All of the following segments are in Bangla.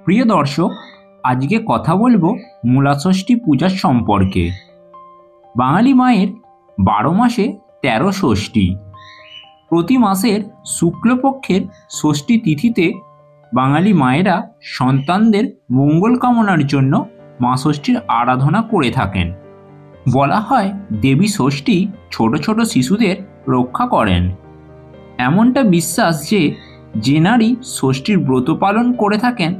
প্রিয় দর্শক, আজকে কথা বলবো মূলাষষ্ঠী পূজার সম্পর্কে। বাঙালি মায়ের 12 মাসে 13 ষষ্ঠী। প্রতি মাসের শুক্লপক্ষের ষষ্ঠী তিথিতে বাঙালি মায়েরা সন্তানদের মঙ্গল কামনার জন্য মা ষষ্ঠীর আরাধনা করে থাকেন। বলা হয় দেবী ষষ্ঠী ছোট ছোট শিশুদের রক্ষা করেন। এমনটা বিশ্বাস যে নারী ষষ্ঠীর ব্রত পালন করে থাকেন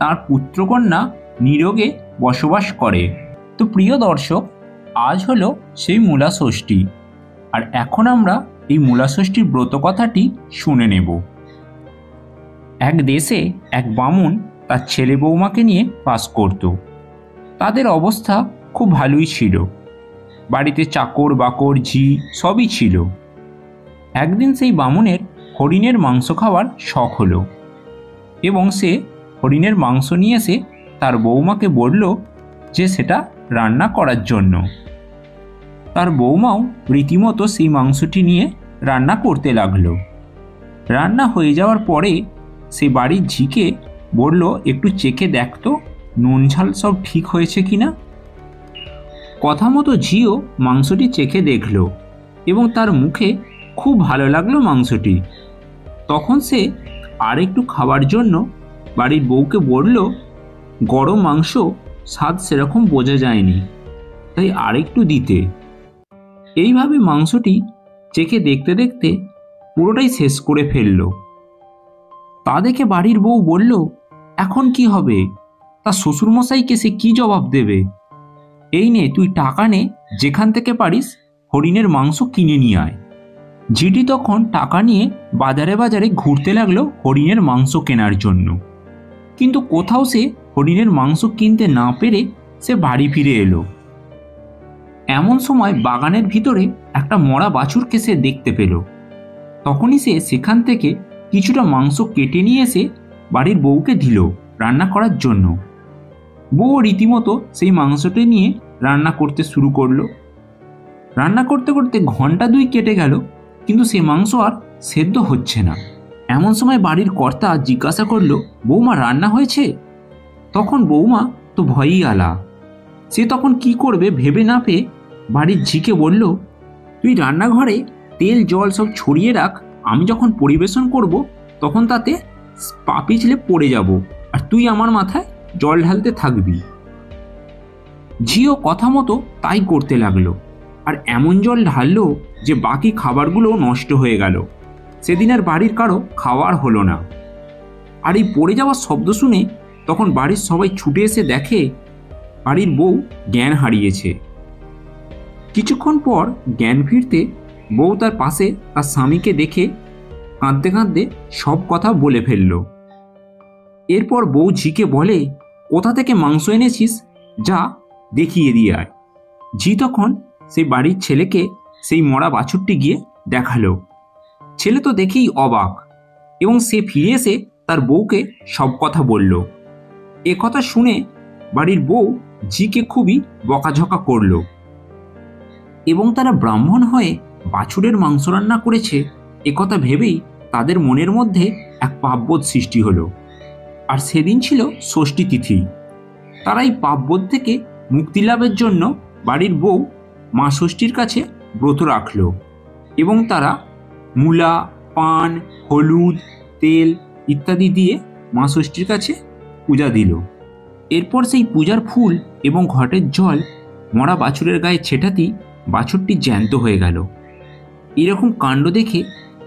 তার পুত্রকন্যা নিরোগে বসবাস করে। তো প্রিয় দর্শক, আজ হলো সেই মূলাষষ্ঠী, আর এখন আমরা এই মূলাষষ্ঠীর ব্রত কথাটি শুনে নেব। এক দেশে এক বামুন তার ছেলে বৌমাকে নিয়ে বাস করত। তাদের অবস্থা খুব ভালোই ছিল, বাড়িতে চাকর বাকর ঝি সবই ছিল। একদিন সেই বামুনের হরিণের মাংস খাওয়ার শখ হলো এবং সে হরিণের মাংস নিয়ে এসে তার বৌমাকে বলল যে সেটা রান্না করার জন্য। তার বৌমাও রীতিমতো সেই মাংসটি নিয়ে রান্না করতে লাগলো। রান্না হয়ে যাওয়ার পরে সে বাড়ির ঝিকে বলল, একটু চেখে দেখতো নুন ঝাল সব ঠিক হয়েছে কিনা। কথা মতো ঝিও মাংসটি চেখে দেখল এবং তার মুখে খুব ভালো লাগলো মাংসটি। তখন সে আর একটু খাওয়ার জন্য বাড়ির বউকে বলল, গরম মাংস স্বাদ সেরকম বোঝা যায়নি, তাই আরেকটু দিতে। এইভাবে মাংসটি চেখে দেখতে দেখতে পুরোটাই শেষ করে ফেলল। তা দেখে বাড়ির বউ বলল, এখন কি হবে? তার শ্বশুরমশাইকে সে কি জবাব দেবে? এই নে, তুই টাকা নে, যেখান থেকে পারিস হরিণের মাংস কিনে নিয়ে আয়। ঝিটি তখন টাকা নিয়ে বাজারে বাজারে ঘুরতে লাগলো হরিণের মাংস কেনার জন্য, কিন্তু কোথাও সে হরিণের মাংস কিনতে না পেরে সে বাড়ি ফিরে এলো। এমন সময় বাগানের ভিতরে একটা মরা বাছুরকে সে দেখতে পেল। তখনই সে সেখান থেকে কিছুটা মাংস কেটে নিয়ে এসে বাড়ির বউকে দিল রান্না করার জন্য। বউ রীতিমতো সেই মাংসটি নিয়ে রান্না করতে শুরু করলো। রান্না করতে করতে ঘন্টা 2 কেটে গেল, কিন্তু সে মাংস আর সেদ্ধ হচ্ছে না। এমন সময় বাড়ির কর্তা জিজ্ঞাসা করলো, বৌমা রান্না হয়েছে? তখন বৌমা তো ভয়ই আলা। সে তখন কি করবে ভেবে না পেয়ে বাড়ির ঝিকে বলল, তুই রান্নাঘরে তেল জল সব ছড়িয়ে রাখ, আমি যখন পরিবেশন করব তখন তাতে পা পিছলে পড়ে যাব, আর তুই আমার মাথায় জল ঢালতে থাকবি। ঝিও কথা মতো তাই করতে লাগলো, আর এমন জল ঢাললো যে বাকি খাবারগুলো নষ্ট হয়ে গেল। সেদিন আর বাড়ির কারো খাওয়ার হলো না। আর এই পড়ে যাওয়ার শব্দ শুনে তখন বাড়ির সবাই ছুটে এসে দেখে বাড়ির বউ জ্ঞান হারিয়েছে। কিছুক্ষণ পর জ্ঞান ফিরতে বউ তার পাশে তার স্বামীকে দেখে কাঁদতে কাঁদতে সব কথা বলে ফেলল। এরপর বউ ঝিকে বলে, কোথা থেকে মাংস এনেছিস, যা দেখিয়ে দিয়ে আয়। ঝি তখন সেই বাড়ির ছেলেকে সেই মরা বাছুরটি গিয়ে দেখালো। ছেলে তো দেখেই অবাক এবং সে ফিরে এসে তার বউকে সব কথা বলল। এ কথা শুনে বাড়ির বউ ঝিকে খুবই বকাঝকা করল এবং তারা ব্রাহ্মণ হয়ে বাছুরের মাংস রান্না করেছে একথা ভেবেই তাদের মনের মধ্যে এক পাপবোধ সৃষ্টি হলো। আর সেদিন ছিল ষষ্ঠী তিথি। তারা এই পাপবোধ থেকে মুক্তি লাভের জন্য বাড়ির বউ মা ষষ্ঠীর কাছে ব্রত রাখল এবং তারা মূলা, পান, হলুদ, তেল ইত্যাদি দিয়ে মা ষষ্ঠীর কাছে পূজা দিল। এরপর সেই পূজার ফুল এবং ঘটের জল মরা বাছুরের গায়ে ছেটাতেই বাছুরটি জ্যান্ত হয়ে গেল। এরকম কাণ্ড দেখে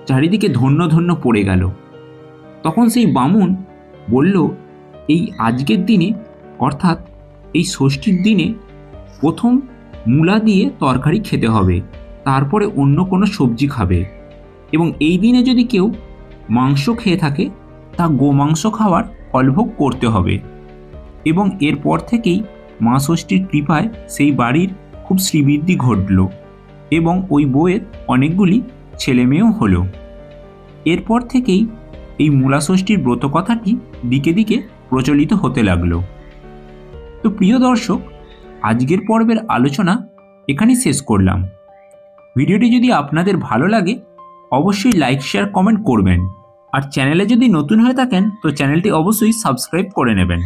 চারিদিকে ধন্য ধন্য পড়ে গেল। তখন সেই বামুন বলল, এই আজকের দিনে অর্থাৎ এই ষষ্ঠীর দিনে প্রথম মূলা দিয়ে তরকারি খেতে হবে, তারপরে অন্য কোনো সবজি খাবে, এবং এই দিনে যদি কেউ মাংস খেয়ে থাকে তা গোমাংস খাওয়ার ফলভোগ করতে হবে। এবং এরপর থেকেই মা ষষ্ঠীর কৃপায় সেই বাড়ির খুব শ্রীবৃদ্ধি ঘটল এবং ওই বউয়ের অনেকগুলি ছেলেমেয়েও হলো। এরপর থেকেই এই মূলাষষ্ঠীর ব্রত কথাটি দিকে দিকে প্রচলিত হতে লাগলো। তো প্রিয় দর্শক, আজকের পর্বের আলোচনা এখানেই শেষ করলাম। ভিডিওটি যদি আপনাদের ভালো লাগে অবশ্যই লাইক শেয়ার কমেন্ট করবেন আর চ্যানেলে যদি নতুন হয়ে থাকেন তো চ্যানেলটি অবশ্যই সাবস্ক্রাইব করে নেবেন।